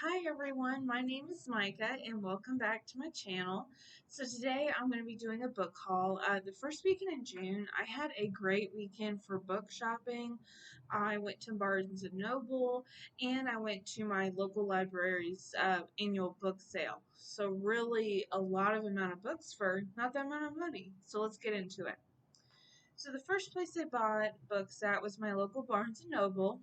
Hi everyone, my name is Micah and welcome back to my channel. So today I'm going to be doing a book haul. The first weekend in June, I had a great weekend for book shopping. I went to Barnes & Noble and I went to my local library's annual book sale. So really a lot of amount of books for not that amount of money. So let's get into it. So the first place I bought books at was my local Barnes & Noble.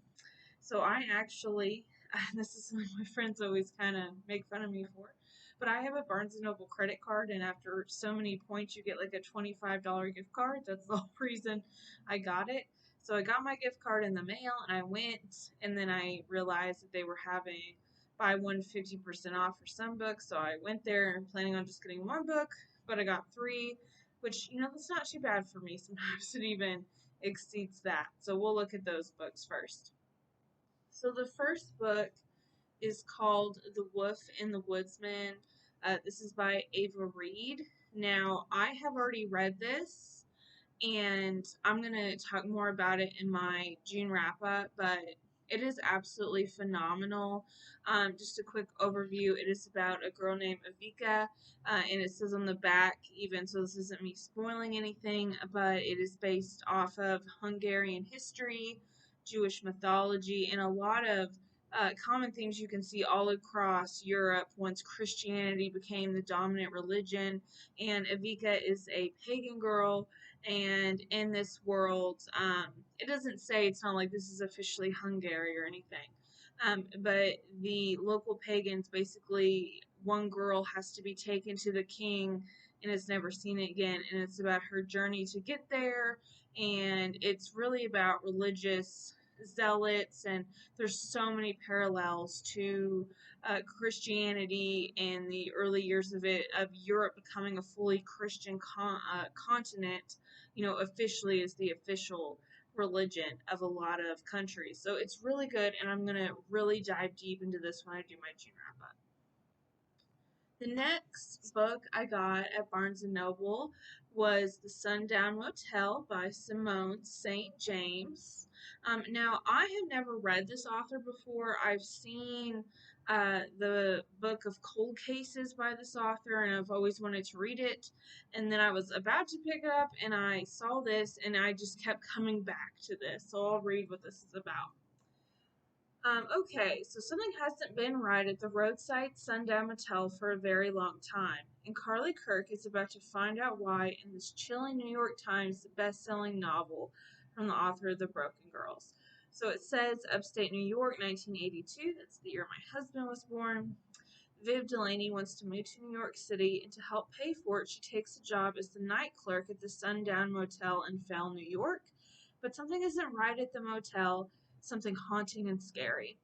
So I actually, this is something my friends always kind of make fun of me for, but I have a Barnes & Noble credit card, and after so many points, you get like a $25 gift card. That's the whole reason I got it. So I got my gift card in the mail, and I went, and then I realized that they were having buy one 50% off for some books, so I went there planning on just getting one book, but I got three, which, that's not too bad for me. Sometimes it even exceeds that. So we'll look at those books first. So the first book is called The Wolf and the Woodsman. This is by Ava Reid. Now, I have already read this, and I'm going to talk more about it in my June wrap-up, but it is absolutely phenomenal. Just a quick overview, it is about a girl named Agatha, and it says on the back, even, so this isn't me spoiling anything, but it is based off of Hungarian history, Jewish mythology, and a lot of common themes you can see all across Europe once Christianity became the dominant religion. And Agatha is a pagan girl, and in this world, it doesn't say, it's not like this is officially Hungary or anything. But the local pagans, basically, one girl has to be taken to the king and has never seen it again. And it's about her journey to get there. And it's really about religious zealots, and there's so many parallels to Christianity and the early years of Europe becoming a fully Christian continent, officially is the official religion of a lot of countries. So it's really good, and I'm going to really dive deep into this when I do my June wrap up. The next book I got at Barnes & Noble was The Sundown Motel by Simone St. James. Now, I have never read this author before. I've seen the book of Cold Cases by this author, and I've always wanted to read it. And then I was about to pick it up, and I saw this, and I just kept coming back to this. So I'll read what this is about. Okay, so something hasn't been right at the roadside sundown motel for a very long time, and Carly Kirk is about to find out why in this chilling New York Times best-selling novel from the author of The Broken Girls. So it says, upstate New York, 1982, that's the year my husband was born. Viv Delaney wants to move to New York City, and to help pay for it, she takes a job as the night clerk at the Sundown Motel in Fell, New York. But something isn't right at the motel, something haunting and scary.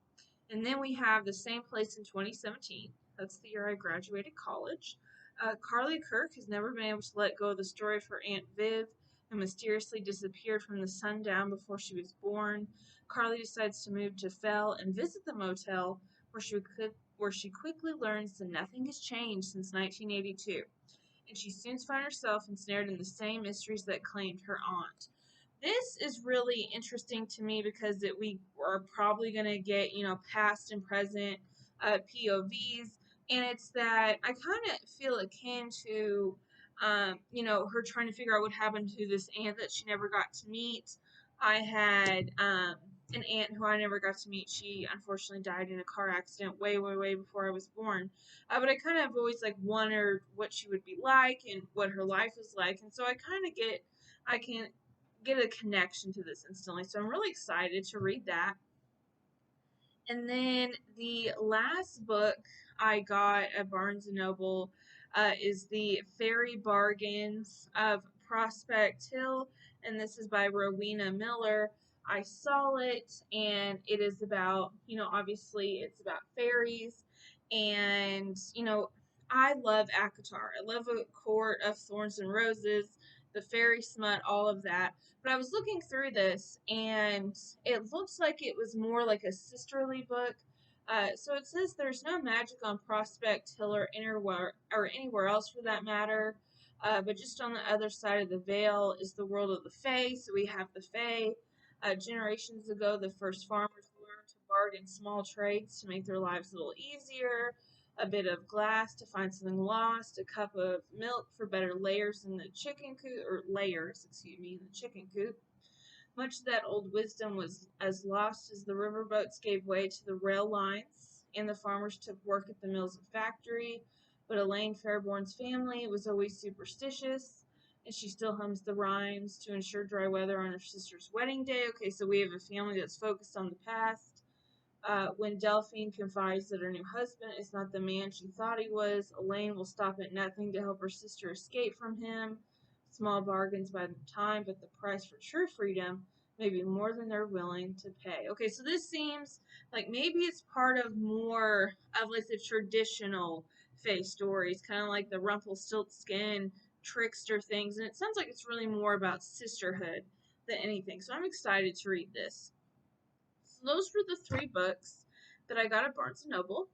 And then we have the same place in 2017. That's the year I graduated college. Carly Kirk has never been able to let go of the story of her Aunt Viv, who mysteriously disappeared from the sundown before she was born. Carly decides to move to Fell and visit the motel, where she quickly learns that nothing has changed since 1982. And she soon finds herself ensnared in the same mysteries that claimed her aunt. This is really interesting to me because we are probably going to get, past and present POVs. And it's that I kind of feel akin to, her trying to figure out what happened to this aunt that she never got to meet. I had an aunt who I never got to meet. She unfortunately died in a car accident way, way, way before I was born. But I kind of always wondered what she would be like and what her life was like. And so I can get a connection to this instantly. So I'm really excited to read that. And then the last book I got at Barnes & Noble is The Fairy Bargains of Prospect Hill, and this is by Rowena Miller. I saw it, and it is about, obviously it's about fairies, and, I love ACOTAR. I love A Court of Thorns and Roses, the fairy smut, all of that. But I was looking through this, and it looks like it was more like a sisterly book. So it says there's no magic on Prospect Hill or anywhere else for that matter. But just on the other side of the veil is the world of the Fae. So we have the Fae. Generations ago, the first farmers learned to bargain small trades to make their lives a little easier, a bit of glass to find something lost, a cup of milk for better layers in the chicken coop, or layers, excuse me, in the chicken coop. Much of that old wisdom was as lost as the riverboats gave way to the rail lines, and the farmers took work at the mills and factory. But Elaine Fairborn's family was always superstitious, and she still hums the rhymes to ensure dry weather on her sister's wedding day. Okay, so we have a family that's focused on the past. When Delphine confides that her new husband is not the man she thought he was, Elaine will stop at nothing to help her sister escape from him. Small bargains by the time, but the price for true freedom may be more than they're willing to pay. Okay, so this seems like maybe it's part of more of like the traditional fae stories, kind of like the Rumpelstiltskin trickster things, and it sounds like it's really more about sisterhood than anything. So I'm excited to read this. So those were the 3 books that I got at Barnes & Noble.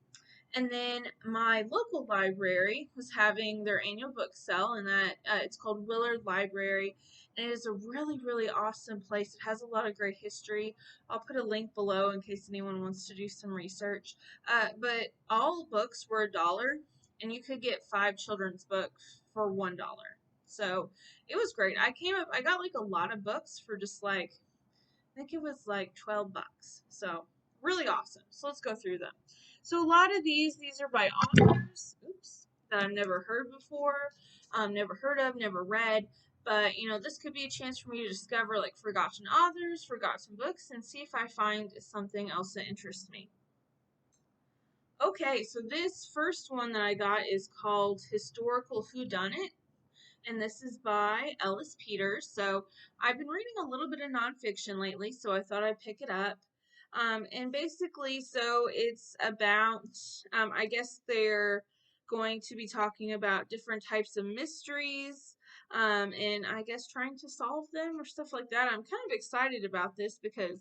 And then my local library was having their annual book sale, and that it's called Willard Library, and it is a really, really awesome place. It has a lot of great history. I'll put a link below in case anyone wants to do some research. But all books were $1, and you could get 5 children's books for $1. So it was great. I got like a lot of books for just like, I think it was like $12. So really awesome. So let's go through them. So a lot of these are by authors, that I've never heard before, never heard of, never read. But, you know, this could be a chance for me to discover like forgotten authors, forgotten books, and see if I find something else that interests me. Okay, so this first one that I got is called Historical Whodonuit, and this is by Ellis Peters. So I've been reading a little bit of nonfiction lately, so I thought I'd pick it up. And basically, so it's about, I guess they're going to be talking about different types of mysteries, and I guess trying to solve them or stuff like that. I'm kind of excited about this because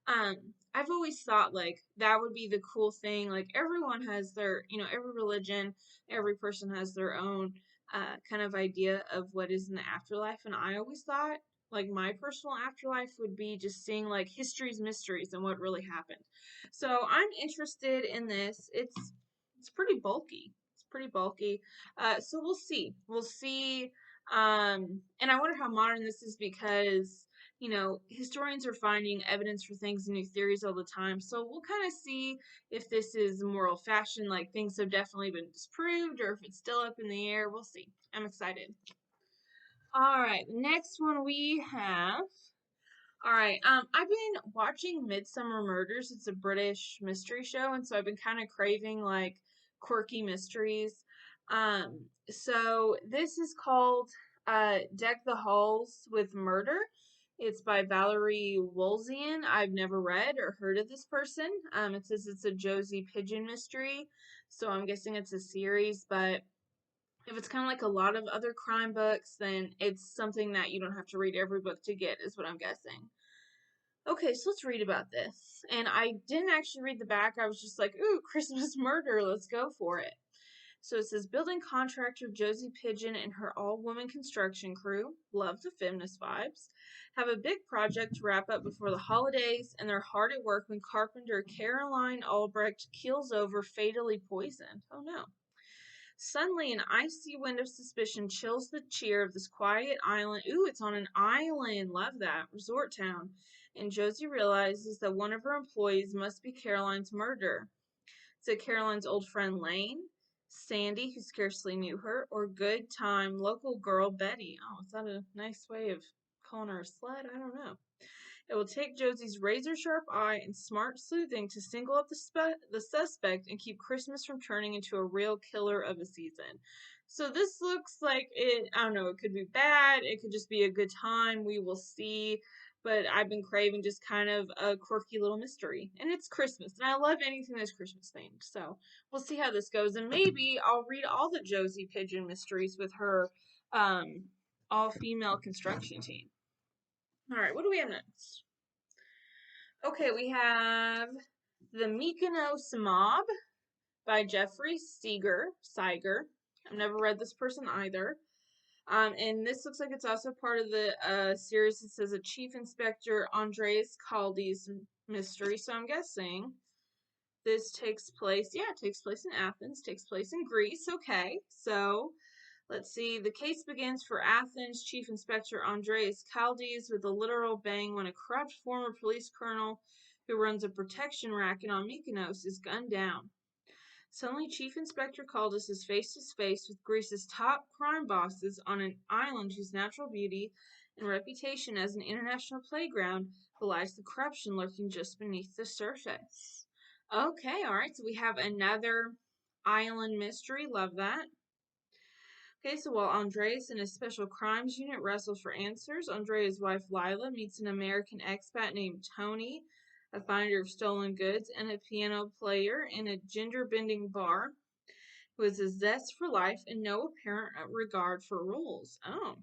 I've always thought like that would be the cool thing. Like everyone has their, you know, every religion, every person has their own kind of idea of what is in the afterlife, and I always thought like my personal afterlife would be just seeing like history's mysteries and what really happened. So I'm interested in this. It's pretty bulky. It's pretty bulky. So we'll see. And I wonder how modern this is because, you know, historians are finding evidence for things and new theories all the time. So we'll kind of see if this is more old fashioned, like things have definitely been disproved, or if it's still up in the air. We'll see. I'm excited. All right, the next one we have. All right, I've been watching Midsummer Murders. It's a British mystery show, and so I've been kind of craving like quirky mysteries. So this is called Deck the Halls with Murder. It's by Valerie Wolzien. I've never read or heard of this person. It says it's a Josie Pigeon mystery, so I'm guessing it's a series, but if it's kind of like a lot of other crime books, then it's something that you don't have to read every book to get, is what I'm guessing. Okay, so let's read about this. And I didn't actually read the back. I was just like, ooh, Christmas murder. Let's go for it. So it says, building contractor Josie Pigeon and her all-woman construction crew, love the feminist vibes, have a big project to wrap up before the holidays, and they're hard at work when carpenter Caroline Albrecht keels over, fatally poisoned. Oh no. Suddenly, an icy wind of suspicion chills the cheer of this quiet island. Ooh, it's on an island. Love that. Resort town. And Josie realizes that one of her employees must be Caroline's murderer. Is it Caroline's old friend Lane, Sandy, who scarcely knew her, or good time local girl Betty? Oh, is that a nice way of calling her a slut? I don't know. It will take Josie's razor-sharp eye and smart sleuthing to single out the suspect and keep Christmas from turning into a real killer of a season. So this looks like it, I don't know, it could be bad, it could just be a good time, we will see. But I've been craving just kind of a quirky little mystery. And it's Christmas, and I love anything that's Christmas themed. So we'll see how this goes. And maybe I'll read all the Josie Pigeon mysteries with her all-female construction team. All right, what do we have next? Okay, we have The Mykonos Mob by Jeffrey Siger. I've never read this person either. And this looks like it's also part of the series. It says a Chief Inspector Andreas Caldi's mystery, so I'm guessing This takes place, yeah, it takes place in Athens, takes place in Greece. Okay, so let's see. The case begins for Athens Chief Inspector Andreas Chaldees with a literal bang when a corrupt former police colonel who runs a protection racket on Mykonos is gunned down. Suddenly, Chief Inspector Chaldees is face to face with Greece's top crime bosses on an island whose natural beauty and reputation as an international playground belies the corruption lurking just beneath the surface. Okay, all right, so we have another island mystery. Love that. Okay, so while Andreas and his special crimes unit wrestle for answers, Andreas' wife Lila meets an American expat named Tony, a finder of stolen goods and a piano player in a gender-bending bar who has a zest for life and no apparent regard for rules. Oh.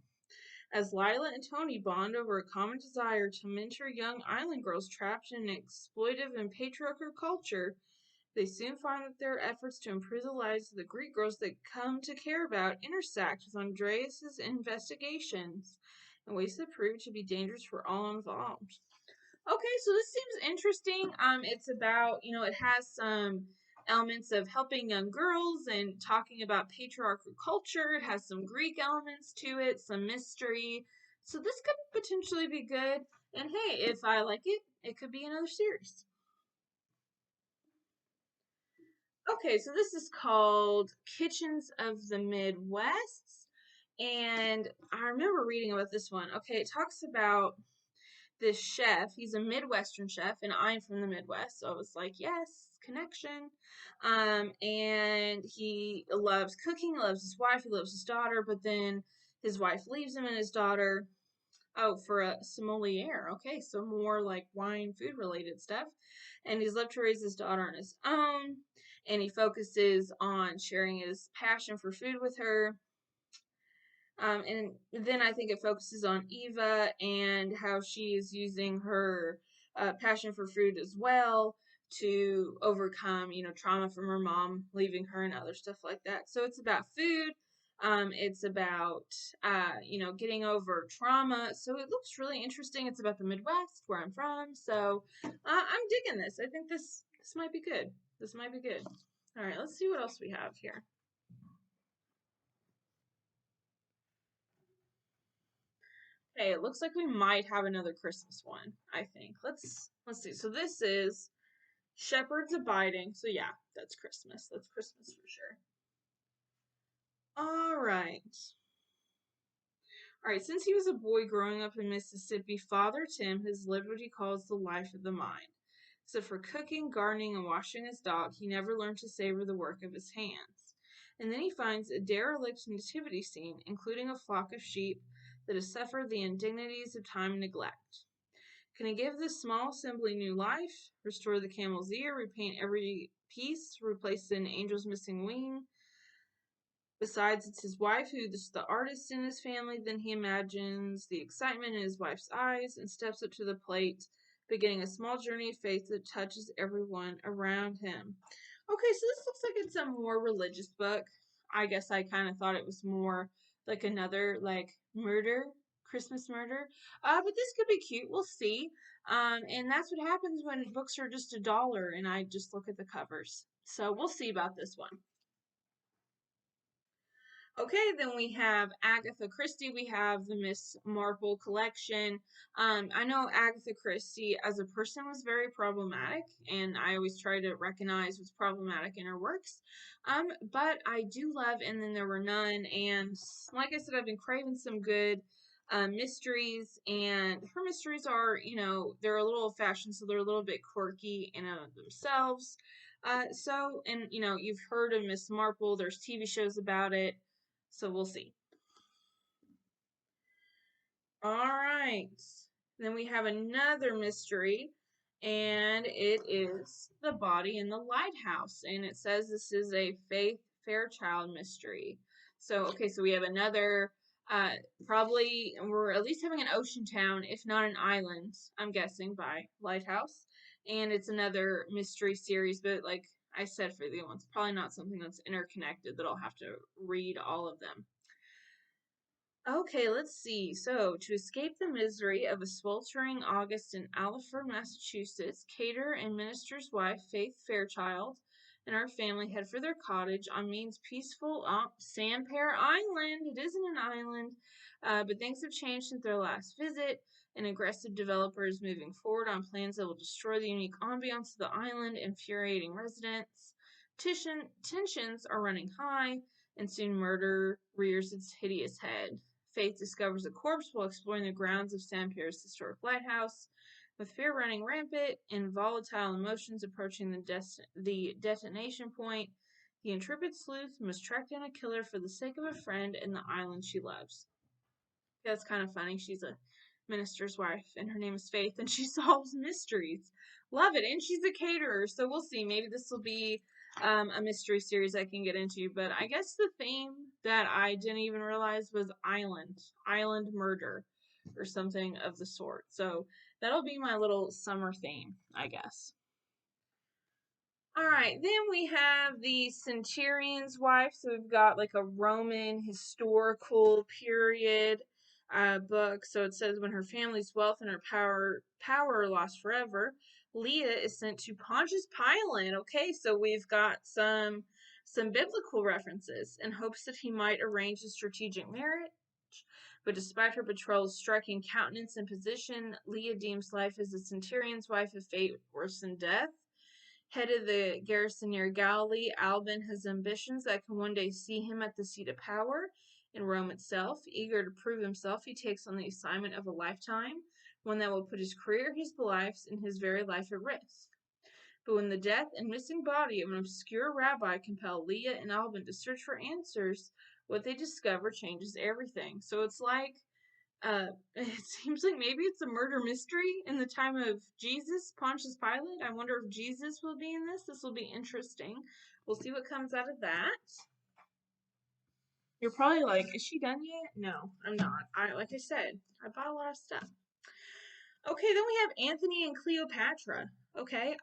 As Lila and Tony bond over a common desire to mentor young island girls trapped in an exploitive and patriarchal culture, they soon find that their efforts to improve the lives of the Greek girls they come to care about intersect with Andreas's investigations in ways that prove to be dangerous for all involved. Okay, so this seems interesting. It's about, it has some elements of helping young girls and talking about patriarchal culture. It has some Greek elements to it, some mystery. So this could potentially be good. And hey, if I like it, it could be another series. Okay, so this is called Kitchens of the Midwest. And I remember reading about this one. Okay, it talks about this chef. He's a Midwestern chef, and I'm from the Midwest, so I was like, yes, connection. And he loves cooking, he loves his wife, he loves his daughter, but then his wife leaves him and his daughter, for a sommelier. Okay, so more like wine, food related stuff. And he's left to raise his daughter on his own, and he focuses on sharing his passion for food with her. And then I think it focuses on Eva and how she is using her passion for food as well to overcome, trauma from her mom leaving her and other stuff like that. So it's about food. It's about, getting over trauma. So it looks really interesting. It's about the Midwest, where I'm from. So I'm digging this. I think this might be good. This might be good. All right, let's see what else we have here. Okay, it looks like we might have another Christmas one, I think. Let's see. So this is Shepherds Abiding. So yeah, that's Christmas. That's Christmas for sure. All right. All right, since he was a boy growing up in Mississippi, Father Tim has lived what he calls the life of the mind. So for cooking, gardening, and washing his dog, he never learned to savor the work of his hands. And then he finds a derelict nativity scene, including a flock of sheep that has suffered the indignities of time and neglect. Can he give this small assembly new life, restore the camel's ear, repaint every piece, replace an angel's missing wing? Besides, it's his wife who's the artist in his family. Then he imagines the excitement in his wife's eyes and steps up to the plate, beginning a small journey of faith that touches everyone around him. Okay, so this looks like it's a more religious book. I guess I kind of thought it was more like another murder, Christmas murder. But this could be cute. We'll see. And that's what happens when books are just $1 and I just look at the covers. So we'll see about this one. Okay, then we have Agatha Christie. We have the Miss Marple collection. I know Agatha Christie as a person was very problematic, and I always try to recognize what's problematic in her works. But I do love And Then There Were None, and like I said, I've been craving some good mysteries, and her mysteries are, they're a little old-fashioned, so they're a little bit quirky in and of themselves. And you've heard of Miss Marple. There's TV shows about it. So we'll see. All right. Then we have another mystery, and it is The Body in the Lighthouse. And it says this is a Faith Fairchild mystery. So, okay, so we have another, probably, we're at least having an ocean town, if not an island, I'm guessing, by Lighthouse. And it's another mystery series, but like I said for the other ones, probably not something that's interconnected that I'll have to read all of them. Okay, let's see. So, to escape the misery of a sweltering August in Alfred, Massachusetts, Cater and minister's wife, Faith Fairchild, and her family head for their cottage on Maine's peaceful Sandpear Island. It isn't an island, but things have changed since their last visit. An aggressive developer is moving forward on plans that will destroy the unique ambiance of the island, infuriating residents. Tensions are running high, and soon murder rears its hideous head. Faith discovers a corpse while exploring the grounds of Sandpear's historic lighthouse. With fear running rampant and volatile emotions approaching the detonation point, the intrepid sleuth must track down a killer for the sake of a friend and the island she loves. That's kind of funny. She's a minister's wife, and her name is Faith, and she solves mysteries. Love it, and she's a caterer, so we'll see. Maybe this will be a mystery series I can get into. But I guess the theme that I didn't even realize was island murder, or something of the sort. So that'll be my little summer theme, I guess. All right, then we have the Centurion's wife. So we've got like a Roman historical period book. So it says when her family's wealth and her power are lost forever, Leah is sent to Pontius Pilate. Okay, so we've got some biblical references in hopes that he might arrange a strategic marriage. But despite her betrothed's striking countenance and position, Leah deems life as a centurion's wife a fate worse than death. Head of the garrison near Galilee, Albin has ambitions that can one day see him at the seat of power in Rome itself. Eager to prove himself, he takes on the assignment of a lifetime, one that will put his career, his life, and his very life at risk. But when the death and missing body of an obscure rabbi compel Leah and Albin to search for answers, what they discover changes everything. So it's like it seems like maybe it's a murder mystery in the time of Jesus, Pontius Pilate. I wonder if Jesus will be in this. This will be interesting. We'll see what comes out of that. You're probably like, is she done yet? No, I'm not. Like I said, I bought a lot of stuff. Okay, then we have Antony and Cleopatra. Okay,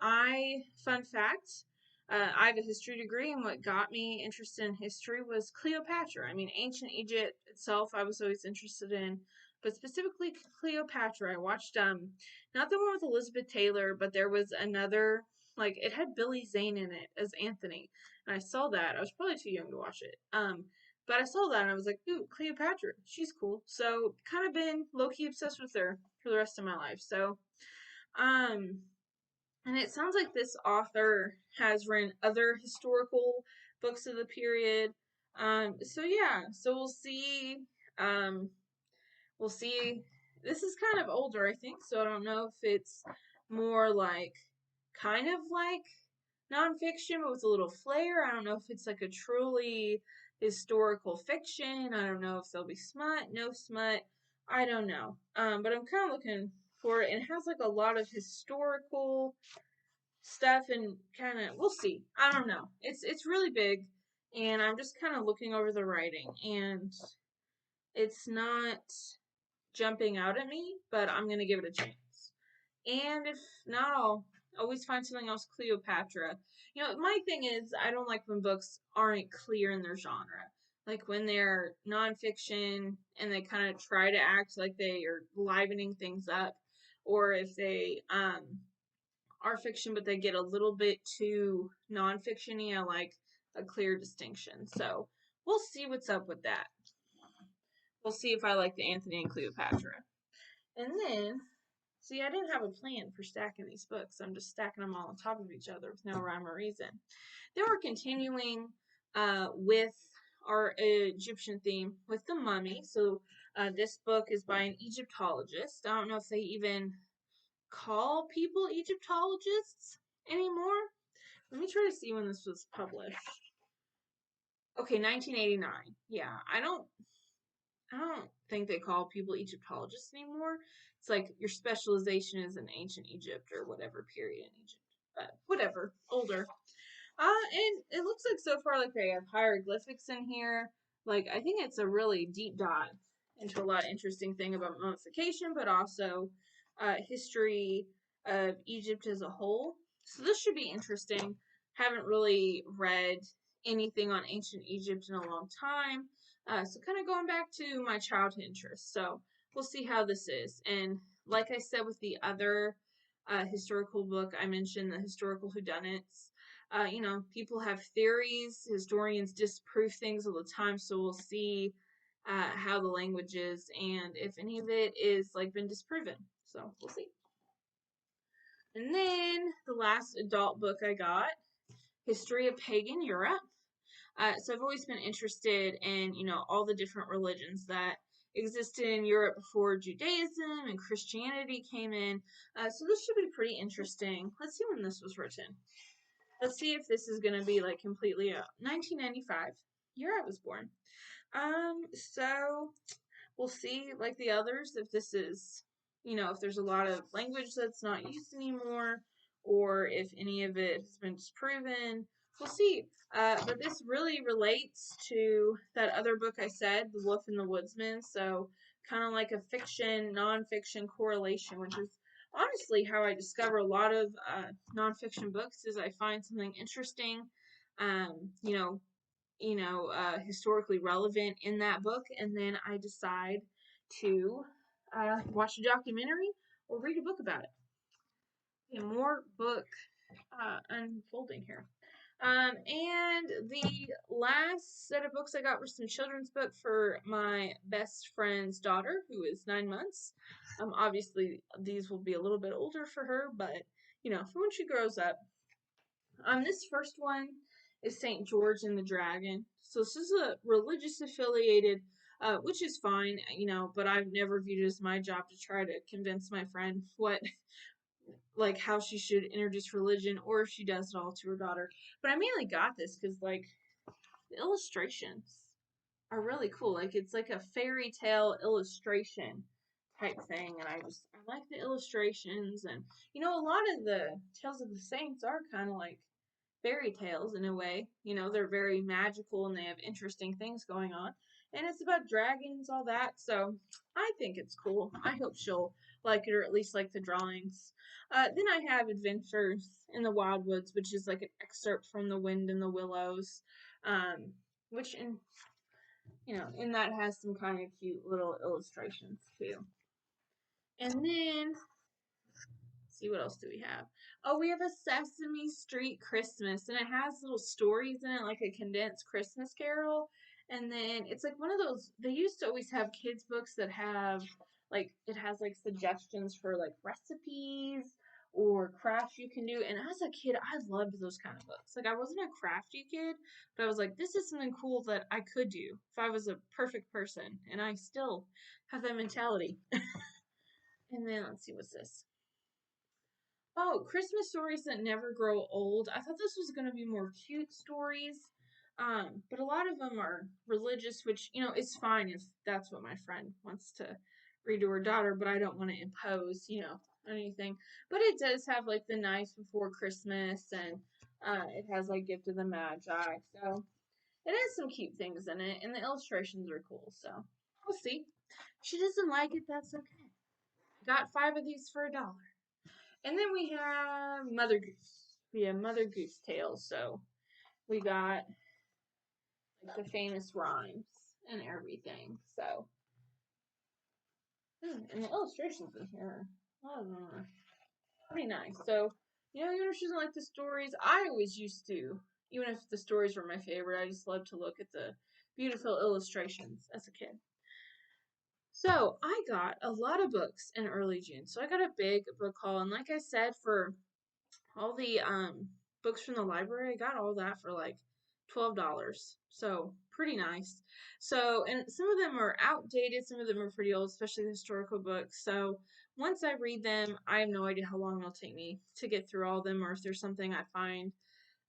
fun fact, I have a history degree, and what got me interested in history was Cleopatra. I mean, ancient Egypt itself, I was always interested in, but specifically Cleopatra. I watched, not the one with Elizabeth Taylor, but there was another, like, it had Billy Zane in it as Anthony, and I saw that. I was probably too young to watch it. But I saw that and I was like, ooh, Cleopatra, she's cool. So kind of been low-key obsessed with her for the rest of my life. So, and it sounds like this author has written other historical books of the period. So yeah, so we'll see. We'll see. This is kind of older, I think, so I don't know if it's more like, kind of like nonfiction, but with a little flair. I don't know if it's like a truly historical fiction. I don't know if there'll be smut, no smut. I don't know. But I'm kind of looking for it. It has like a lot of historical stuff and kind of, we'll see. I don't know. It's really big, and I'm just kind of looking over the writing, and it's not jumping out at me, but I'm gonna give it a chance. And if not, I'll always find something else. Cleopatra. You know, my thing is, I don't like when books aren't clear in their genre. Like when they're nonfiction and they kind of try to act like they are livening things up, or if they are fiction but they get a little bit too nonfiction-y. I like a clear distinction. So we'll see what's up with that. We'll see if I like the Antony and Cleopatra. And then, see, I didn't have a plan for stacking these books. I'm just stacking them all on top of each other with no rhyme or reason. Then we're continuing with our Egyptian theme with the Mummy. So this book is by an Egyptologist. I don't know if they even call people Egyptologists anymore. Let me try to see when this was published. Okay, 1989. Yeah, I don't think they call people Egyptologists anymore. It's like your specialization is in ancient Egypt or whatever period in Egypt. But whatever, older. And it looks like so far like they have hieroglyphics in here. Like I think it's a really deep dive into a lot of interesting thing about mummification, but also history of Egypt as a whole. So this should be interesting. Haven't really read anything on ancient Egypt in a long time. So kind of going back to my childhood interests. So we'll see how this is. And like I said with the other historical book, I mentioned the historical whodunits. People have theories. Historians disprove things all the time. So we'll see how the language is and if any of it is like been disproven. So we'll see. And then the last adult book I got, History of Pagan Europe. So I've always been interested in, all the different religions that existed in Europe before Judaism and Christianity came in. So this should be pretty interesting. Let's see when this was written. Let's see if this is going to be like completely 1995, year I was born. So we'll see, like the others, if this is, if there's a lot of language that's not used anymore, or if any of it has been disproven. We'll see. But this really relates to that other book I said, The Wolf and the Woodsman. So kind of like a fiction, nonfiction correlation, which is honestly how I discover a lot of nonfiction books. Is I find something interesting, um, you know, historically relevant in that book, and then I decide to watch a documentary or read a book about it. And more book unfolding here. And the last set of books I got were some children's book for my best friend's daughter, who is 9 months. Obviously, these will be a little bit older for her, but, for when she grows up. This first one is St. George and the Dragon. So this is a religious affiliated, which is fine, but I've never viewed it as my job to try to convince my friend how she should introduce religion, or if she does it all to her daughter. But I mainly got this because, the illustrations are really cool. It's like a fairy tale illustration type thing, and I like the illustrations. And, a lot of the Tales of the Saints are kind of like fairy tales in a way. They're very magical and they have interesting things going on. And it's about dragons, all that. So I think it's cool. I hope she'll like it, or at least like the drawings. Then I have Adventures in the Wild Woods, which is like an excerpt from The Wind in the Willows, which in that has some kind of cute little illustrations too. And then see, what else do we have? Oh, we have a Sesame Street Christmas, and it has little stories in it, like a condensed Christmas Carol. And then it's like one of those, they used to always have kids' books that have, it has suggestions for recipes or crafts you can do. And as a kid, I loved those kind of books. I wasn't a crafty kid, but I was like, this is something cool that I could do if I was a perfect person. And I still have that mentality. And then let's see, what's this? Oh, Christmas stories that never grow old. I thought this was going to be more cute stories, but a lot of them are religious, which, is fine if that's what my friend wants to read to her daughter, but I don't want to impose, anything. But it does have, the Nights Before Christmas, and it has, Gift of the Magi, so it has some cute things in it, and the illustrations are cool, so we'll see. If she doesn't like it, that's okay. Got 5 of these for $1. And then we have Mother Goose. We have Mother Goose Tales. So we got the famous rhymes and everything. So, and the illustrations in here, a lot of them are pretty nice. So, even if she doesn't like the stories, I always used to. Even if the stories were my favorite, I just loved to look at the beautiful illustrations as a kid. So I got a lot of books in early June. So I got a big book haul, and like I said, for all the books from the library, I got all that for $12. So pretty nice. So, and some of them are outdated, some of them are pretty old, especially the historical books. So once I read them, I have no idea how long it'll take me to get through all of them, or if there's something I find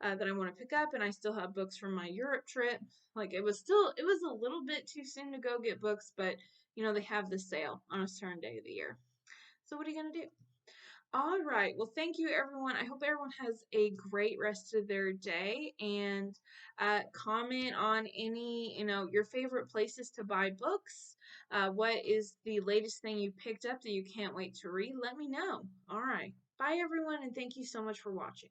that I want to pick up. And I still have books from my Europe trip. It was a little bit too soon to go get books, but they have the sale on a certain day of the year. So what are you going to do? All right. Well, thank you, everyone. I hope everyone has a great rest of their day, and comment on any, your favorite places to buy books. What is the latest thing you picked up that you can't wait to read? Let me know. All right. Bye, everyone, and thank you so much for watching.